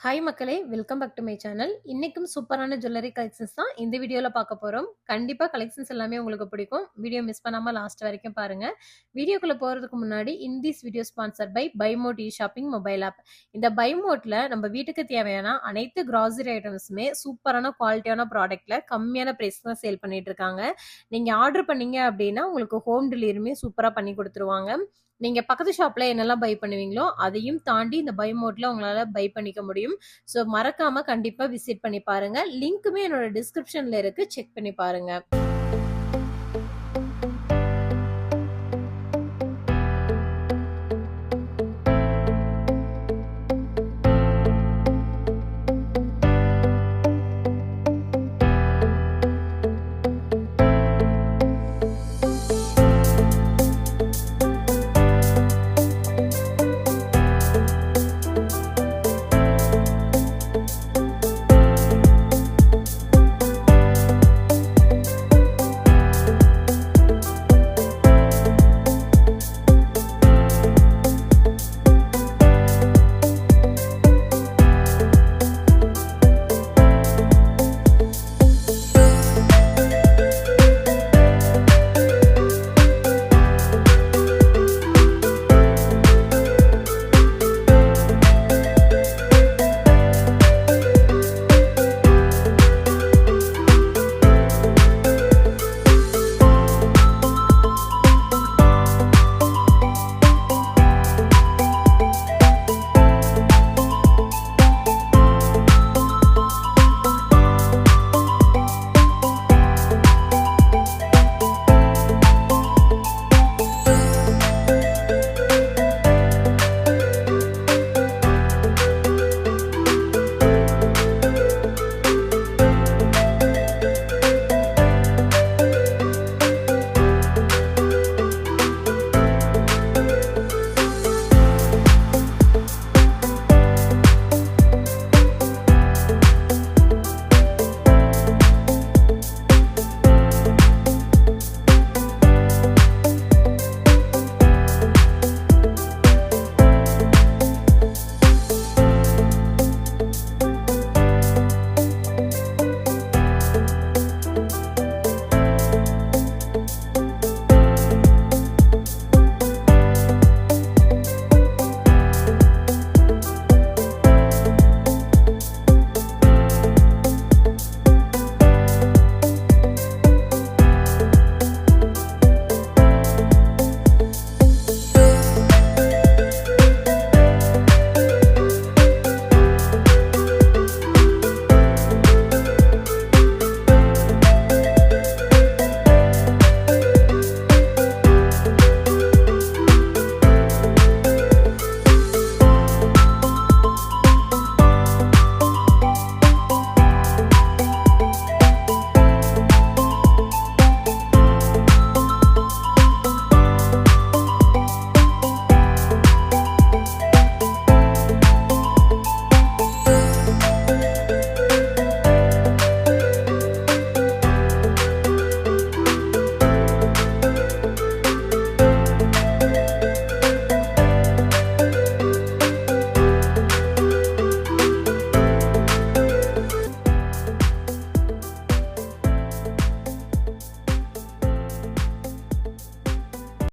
Hi மக்களே, welcome back to my channel. இன்னைக்கும் சூப்பரான ஜுவல்லரி கலெக்ஷன்ஸ் தான் இந்த வீடியோல பார்க்க போறோம். கண்டிப்பா கலெக்ஷன்ஸ் எல்லாமே உங்களுக்கு பிடிக்கும். வீடியோ மிஸ் பண்ணாம லாஸ்ட் வரைக்கும் பாருங்க. வீடியோக்குள்ள போறதுக்கு முன்னாடி this video sponsored by BuyMote shopping mobile app. இந்த BuyMoteல நம்ம வீட்டுக்கு தேவையான அனைத்து கிராசரி ஐட்டம்ஸுமே சூப்பரான குவாலிட்டியான ப்ராடக்ட்ல கம்மியான பிரைஸ் தான் சேல் பண்ணிட்டு இருக்காங்க. நீங்க ஆர்டர் பண்ணீங்க அப்படின்னா உங்களுக்கு ஹோம் டெலிவரியுமே சூப்பரா பண்ணி கொடுத்துருவாங்க. நீங்க பக்கத்து ஷாப்ல என்னெல்லாம் பை பண்ணுவீங்களோ அதையும் தாண்டி இந்த BuyMoteல உங்களால பை பண்ணிக்க முடியும். சோ மறக்காம கண்டிப்பா விசிட் பண்ணி பாருங்க. லிங்க்குமே என்னோட டிஸ்கிரிப்ஷன்ல இருக்கு. செக் பண்ணி பாருங்க.